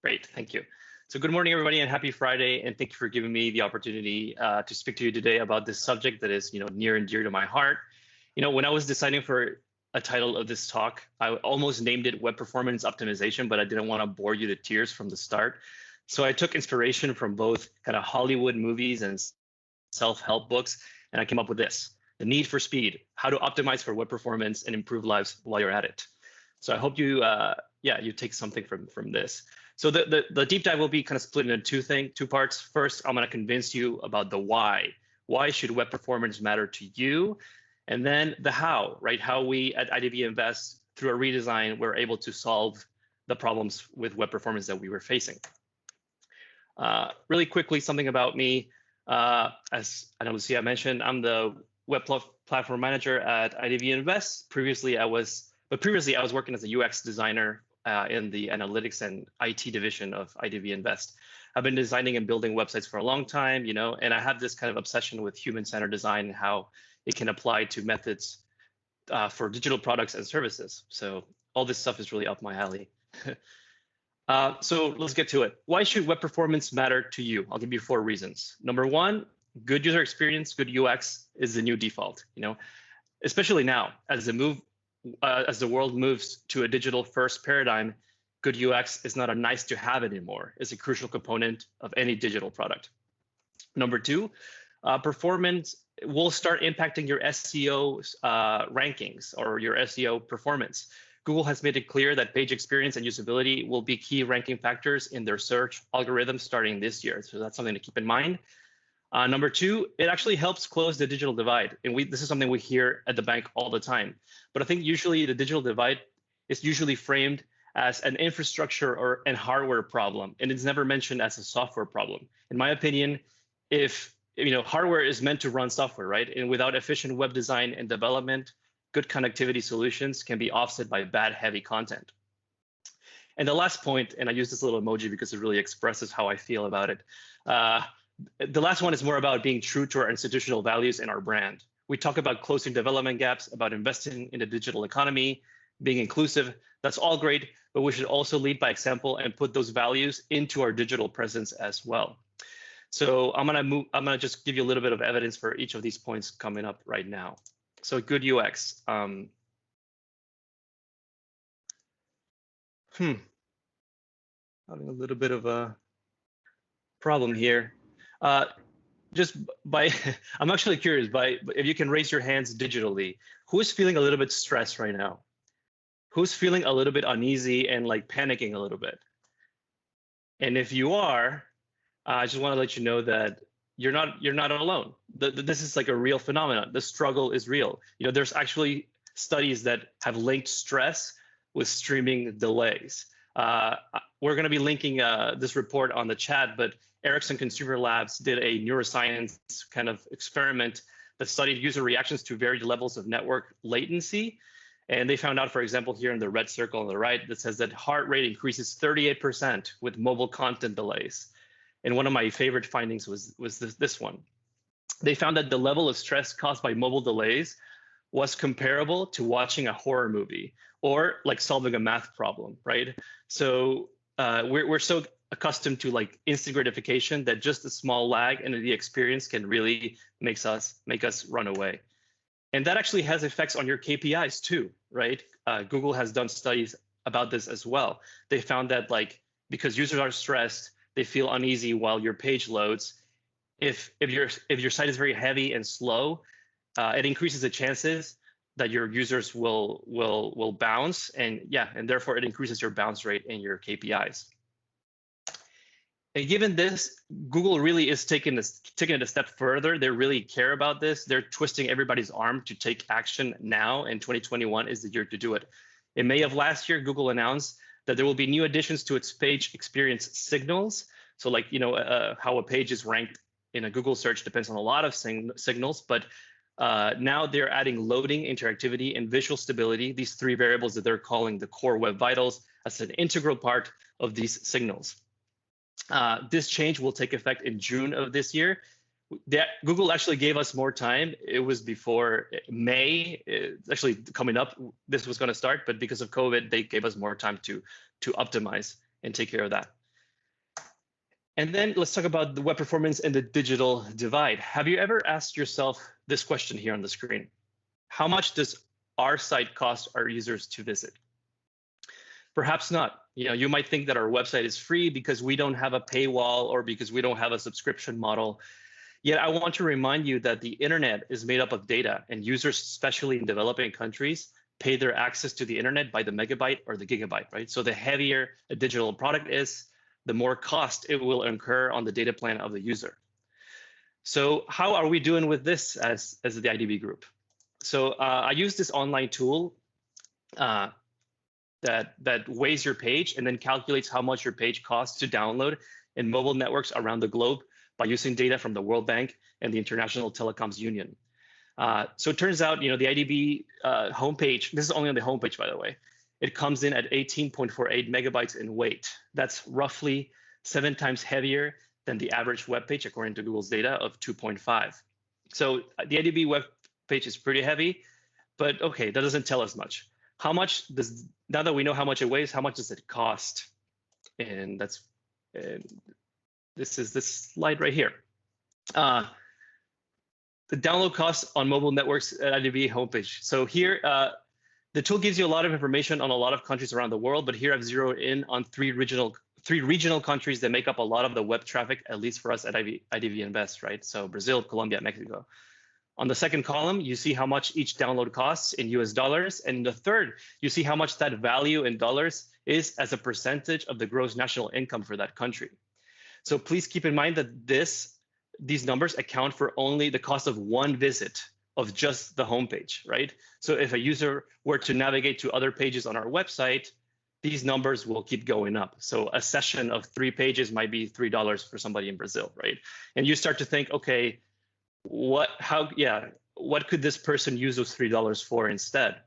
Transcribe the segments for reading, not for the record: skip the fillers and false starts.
Great, thank you. So good morning, everybody, and happy Friday, and thank you for giving me the opportunity to speak to you today about this subject that is, near and dear to my heart. When I was deciding for a title of this talk, I almost named it Web Performance Optimization, but I didn't want to bore you to tears from the start. So I took inspiration from both kind of Hollywood movies and self-help books, and I came up with this: the need for speed, how to optimize for web performance and improve lives while you're at it. So I hope you take something from this. So the deep dive will be kind of split into two parts. First, I'm going to convince you about the why. Why should web performance matter to you? And then the how, right? How we at IDV Invest, through a redesign, were able to solve the problems with web performance that we were facing. Really quickly, something about me. As I know Lucia mentioned, I'm the web platform manager at IDV Invest. Previously, I was working as a UX designer in the analytics and IT division of IDV Invest. I've been designing and building websites for a long time, and I have this kind of obsession with human-centered design and how it can apply to methods for digital products and services. So all this stuff is really up my alley. So let's get to it. Why should web performance matter to you? I'll give you 4 reasons. Number 1, good user experience, good UX is the new default. Especially now as the world moves to a digital-first paradigm, good UX is not a nice-to-have anymore. It's a crucial component of any digital product. Number 2, performance will start impacting your SEO rankings or your SEO performance. Google has made it clear that page experience and usability will be key ranking factors in their search algorithms starting this year. So that's something to keep in mind. Number 2, it actually helps close the digital divide. And this is something we hear at the bank all the time. But I think usually the digital divide is usually framed as an infrastructure and hardware problem, and it's never mentioned as a software problem. In my opinion, if hardware is meant to run software, right? And without efficient web design and development, good connectivity solutions can be offset by bad, heavy content. And the last point, and I use this little emoji because it really expresses how I feel about it. The last one is more about being true to our institutional values and our brand. We talk about closing development gaps, about investing in the digital economy, being inclusive. That's all great, but we should also lead by example and put those values into our digital presence as well. So I'm gonna just give you a little bit of evidence for each of these points coming up right now. So good UX. Having a little bit of a problem here. I'm actually curious, if you can raise your hands digitally, who is feeling a little bit stressed right now? Who's feeling a little bit uneasy and like panicking a little bit? And if you are, I just want to let you know that you're not alone. This is like a real phenomenon. The struggle is real. There's actually studies that have linked stress with streaming delays. We're going to be linking this report on the chat, but Ericsson Consumer Labs did a neuroscience kind of experiment that studied user reactions to varied levels of network latency. And they found out, for example, here in the red circle on the right, that says that heart rate increases 38% with mobile content delays. And one of my favorite findings was this one. They found that the level of stress caused by mobile delays was comparable to watching a horror movie or like solving a math problem, right? So we're so accustomed to like instant gratification that just a small lag in the experience can really make us run away. And that actually has effects on your KPIs too, right? Google has done studies about this as well. They found that because users are stressed, they feel uneasy while your page loads. If your site is very heavy and slow, it increases the chances that your users will bounce, and therefore it increases your bounce rate and your KPIs. And given this, Google really is taking it a step further. They really care about this. They're twisting everybody's arm to take action now, and 2021 is the year to do it. In May of last year, Google announced that there will be new additions to its page experience signals. So how a page is ranked in a Google search depends on a lot of signals, but now they're adding loading, interactivity, and visual stability, these 3 variables that they're calling the core web vitals, as an integral part of these signals. This change will take effect in June of this year. Google actually gave us more time. It was before May, it's actually coming up, this was going to start, but because of COVID, they gave us more time to optimize and take care of that. And then let's talk about the web performance and the digital divide. Have you ever asked yourself this question here on the screen? How much does our site cost our users to visit? Perhaps not. You might think that our website is free because we don't have a paywall or because we don't have a subscription model. Yet I want to remind you that the internet is made up of data, and users, especially in developing countries, pay their access to the internet by the megabyte or the gigabyte, right? So the heavier a digital product is, the more cost it will incur on the data plan of the user. So how are we doing with this as the IDB group? So I use this online tool that weighs your page and then calculates how much your page costs to download in mobile networks around the globe by using data from the World Bank and the International Telecoms Union. So it turns out, the IDB homepage, this is only on the homepage, by the way, it comes in at 18.48 megabytes in weight. That's roughly 7 times heavier than the average web page, according to Google's data of 2.5. So the IDB web page is pretty heavy, but okay, that doesn't tell us much. How much does, now that we know how much it weighs, how much does it cost? And this is this slide right here. The download costs on mobile networks at IDB homepage. So here, the tool gives you a lot of information on a lot of countries around the world, but here I've zeroed in on three regional countries that make up a lot of the web traffic, at least for us at IDB Invest, right? So Brazil, Colombia, Mexico. On the second column, you see how much each download costs in US dollars. And in the third, you see how much that value in dollars is as a percentage of the gross national income for that country. So please keep in mind that these numbers account for only the cost of one visit of just the homepage, right? So if a user were to navigate to other pages on our website, these numbers will keep going up. So a session of 3 pages might be $3 for somebody in Brazil, right? And you start to think, okay, what could this person use those $3 for instead?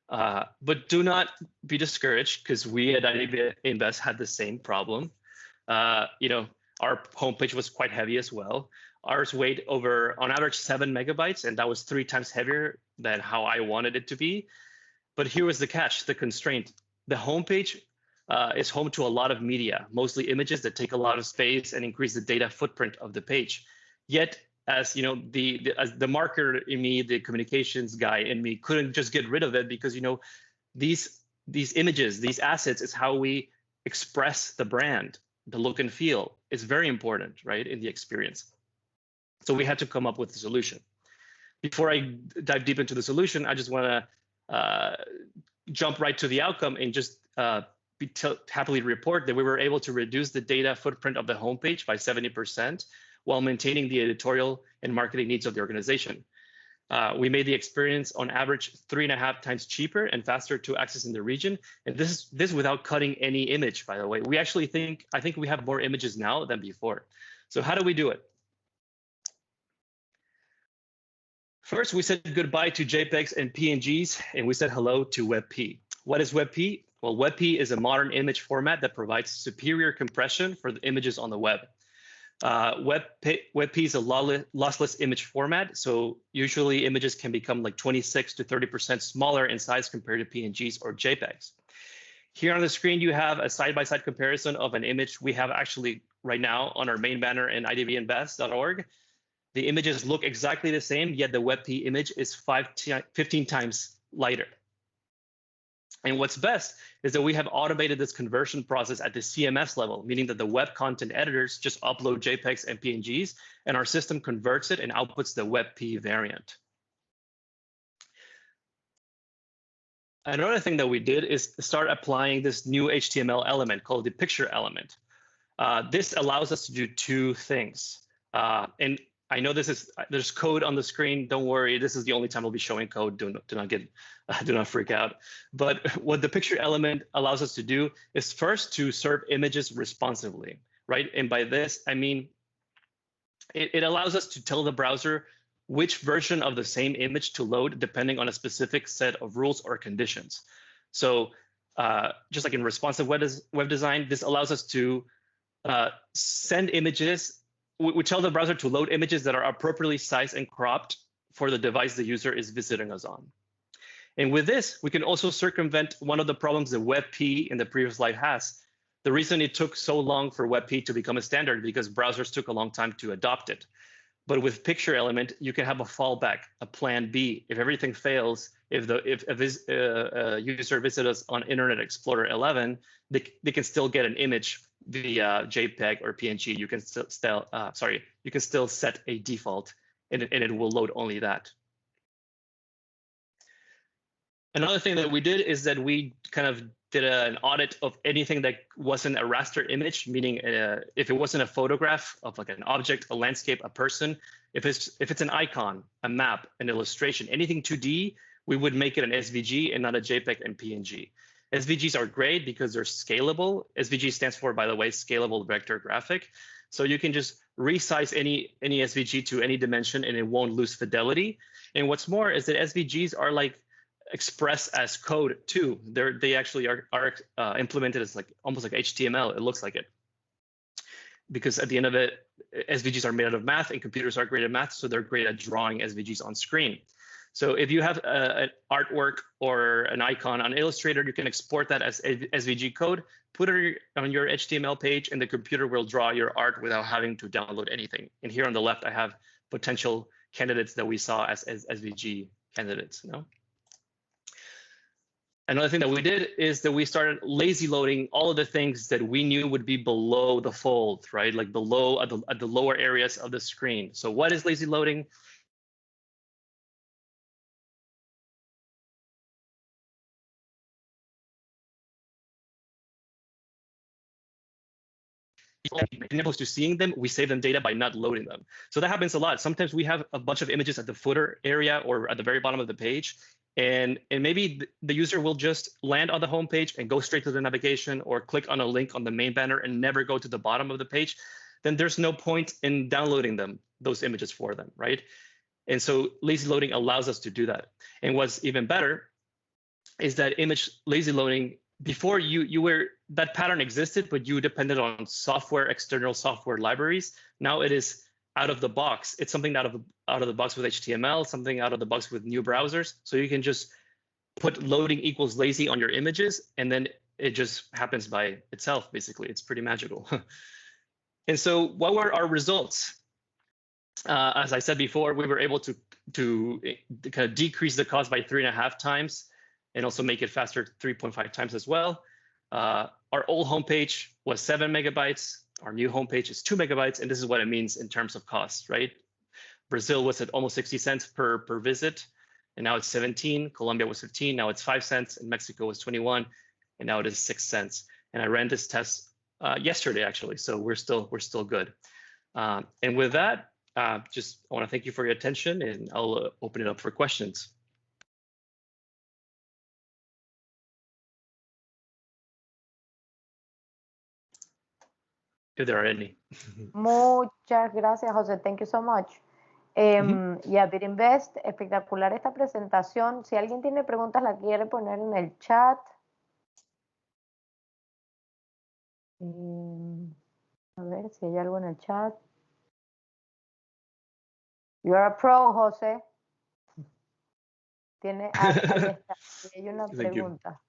But do not be discouraged, because we at IDB Invest had the same problem. Our homepage was quite heavy as well. Ours weighed over, on average, 7 megabytes, and that was 3 times heavier than how I wanted it to be. But here was the catch, the constraint. The homepage is home to a lot of media, mostly images that take a lot of space and increase the data footprint of the page. Yet, as the marketer in me, the communications guy in me, couldn't just get rid of it, because these images, these assets, is how we express the brand. The look and feel is very important, right, in the experience. So we had to come up with a solution. Before I dive deep into the solution, I just want to jump right to the outcome and just happily report that we were able to reduce the data footprint of the homepage by 70% while maintaining the editorial and marketing needs of the organization. We made the experience on average 3.5 times cheaper and faster to access in the region. And this without cutting any image, by the way. I think we have more images now than before. So how do we do it? First, we said goodbye to JPEGs and PNGs, and we said hello to WebP. What is WebP? Well, WebP is a modern image format that provides superior compression for the images on the web. WebP is a lossless image format, so usually images can become like 26 to 30% smaller in size compared to PNGs or JPEGs. Here on the screen, you have a side-by-side comparison of an image we have actually right now on our main banner in idbinvest.org. The images look exactly the same, yet the WebP image is 15 times lighter. And what's best is that we have automated this conversion process at the CMS level, meaning that the web content editors just upload JPEGs and PNGs, and our system converts it and outputs the WebP variant. Another thing that we did is start applying this new HTML element called the picture element. This allows us to do 2 things. And I know there's code on the screen. Don't worry, this is the only time I'll be showing code. Do not freak out. But what the picture element allows us to do is first to serve images responsively, right? And by this, I mean, it allows us to tell the browser which version of the same image to load depending on a specific set of rules or conditions. So just like in responsive web design, this allows us to send images. We tell the browser to load images that are appropriately sized and cropped for the device the user is visiting us on. And with this, we can also circumvent one of the problems that WebP in the previous slide has, The reason it took so long for WebP to become a standard because browsers took a long time to adopt it. But with Picture Element, you can have a fallback, a plan B. If everything fails, if a user visits us on Internet Explorer 11, they can still get an image via JPEG or PNG. You can still set a default, and it will load only that. Another thing that we did is that we kind of did an audit of anything that wasn't a raster image, meaning if it wasn't a photograph of like an object, a landscape, a person, if it's an icon, a map, an illustration, anything 2D, we would make it an SVG and not a JPEG and PNG. SVGs are great because they're scalable. SVG stands for, by the way, scalable vector graphic. So you can just resize any SVG to any dimension and it won't lose fidelity. And what's more is that SVGs are like expressed as code too. They actually are implemented as like almost like HTML. It looks like it, because at the end of it, SVGs are made out of math, and computers are great at math, so they're great at drawing SVGs on screen. So if you have an artwork or an icon on Illustrator, you can export that as SVG code, put it on your HTML page, and the computer will draw your art without having to download anything. And here on the left, I have potential candidates that we saw as SVG candidates. You know? Another thing that we did is that we started lazy loading all of the things that we knew would be below the fold, right? Like below at the lower areas of the screen. So what is lazy loading? Enables to seeing them, we save them data by not loading them. So that happens a lot. Sometimes we have a bunch of images at the footer area or at the very bottom of the page, and maybe the user will just land on the home page and go straight to the navigation or click on a link on the main banner and never go to the bottom of the page. Then there's no point in downloading those images for them, right? And so lazy loading allows us to do that. And what's even better is that image lazy loading, before that pattern existed, but you depended on software, external software libraries. Now it is out of the box. It's something out of the box with HTML, something out of the box with new browsers. So you can just put loading equals lazy on your images, and then it just happens by itself, basically. It's pretty magical. And so what were our results? As I said before, we were able to kind of decrease the cost by 3.5 times and also make it faster 3.5 times as well. Our old homepage was 7 megabytes. Our new homepage is 2 megabytes, and this is what it means in terms of cost, right? Brazil was at almost 60 cents per visit, and now it's 17. Colombia was 15, now it's 5 cents, and Mexico was 21, and now it is 6 cents. And I ran this test yesterday, actually, so we're still good. And with that, I want to thank you for your attention, and I'll open it up for questions. If there are any. Muchas gracias, José. Thank you so much. Yeah, Birinvest, espectacular esta presentación. Si alguien tiene preguntas, la quiere poner en el chat. A ver si hay algo en el chat. You're a pro, José. Ahí está. Hay una pregunta.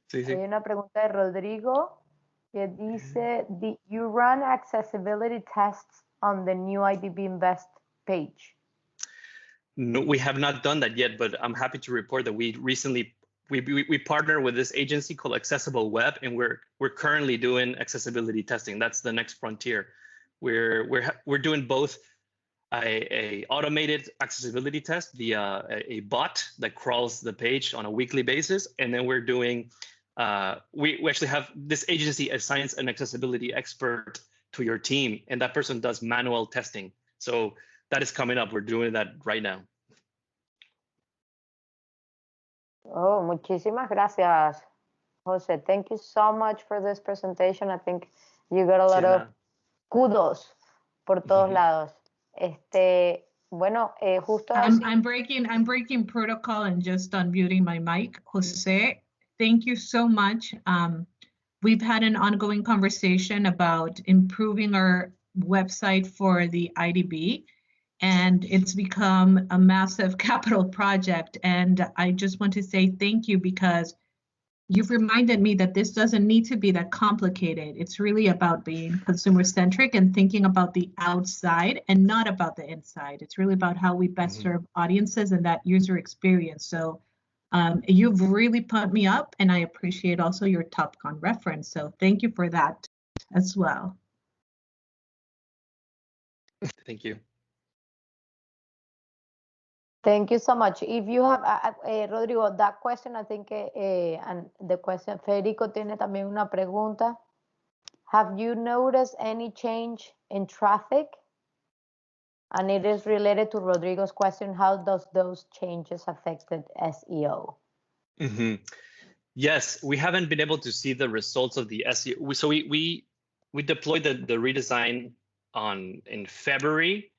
Sí, sí. Hay una pregunta de Rodrigo que dice, did you run accessibility tests on the new IDB Invest page? No, we have not done that yet, but I'm happy to report that we recently we partnered with this agency called Accessible Web, and we're currently doing accessibility testing. That's the next frontier. We're doing both a automated accessibility test via a bot that crawls the page on a weekly basis, and then we're doing we actually have this agency assigns an accessibility expert to your team, and that person does manual testing. So that is coming up. We're doing that right now. Oh, muchísimas gracias, José. Thank you so much for this presentation. I think you got a lot of kudos por todos lados. Bueno, justo I'm breaking protocol and just unmuting my mic. José, thank you so much. We've had an ongoing conversation about improving our website for the IDB, and it's become a massive capital project. And I just want to say thank you, because you've reminded me that this doesn't need to be that complicated. It's really about being consumer-centric and thinking about the outside and not about the inside. It's really about how we best serve audiences and that user experience. So you've really pumped me up, and I appreciate also your TopCon reference. So thank you for that as well. Thank you. Thank you so much. If you have, Rodrigo, that question, I think, and the question, Federico tiene también una pregunta. Have you noticed any change in traffic? And it is related to Rodrigo's question, how does those changes affected SEO? Yes, we haven't been able to see the results of the SEO. So we deployed the redesign in February.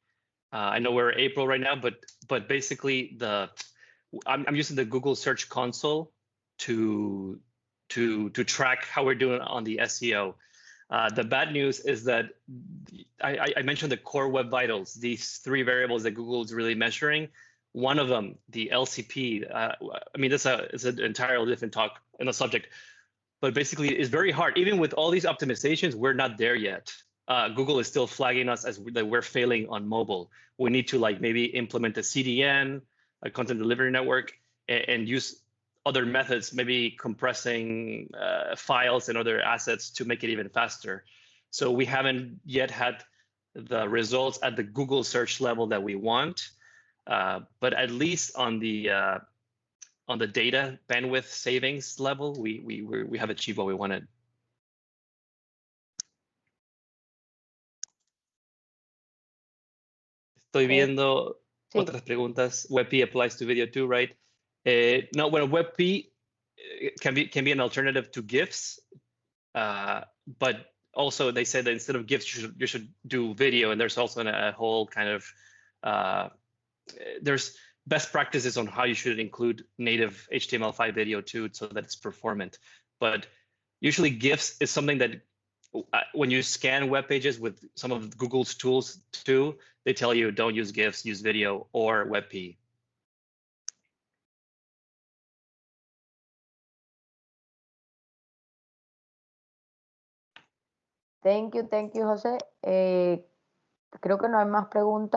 I know we're April right now, but basically I'm using the Google Search Console to track how we're doing on the SEO. The bad news is that I mentioned the core web vitals, these 3 variables that Google is really measuring. One of them, the LCP, I mean, it's an entirely different talk in the subject, but basically it's very hard. Even with all these optimizations, we're not there yet. Google is still flagging us as that we're failing on mobile. We need to maybe implement a CDN, a content delivery network, and use other methods, maybe compressing files and other assets to make it even faster. So we haven't yet had the results at the Google search level that we want, but at least on the data bandwidth savings level, we have achieved what we wanted. Estoy viendo otras preguntas. WebP applies to video too, right? No, well, WebP can be an alternative to GIFs, but also they said that instead of GIFs, you should do video, and there's also a whole kind of there's best practices on how you should include native HTML5 video too, so that it's performant. But usually GIFs is something that when you scan web pages with some of Google's tools too, they tell you don't use GIFs, use video or WebP. Thank you, José. Creo que no hay más preguntas.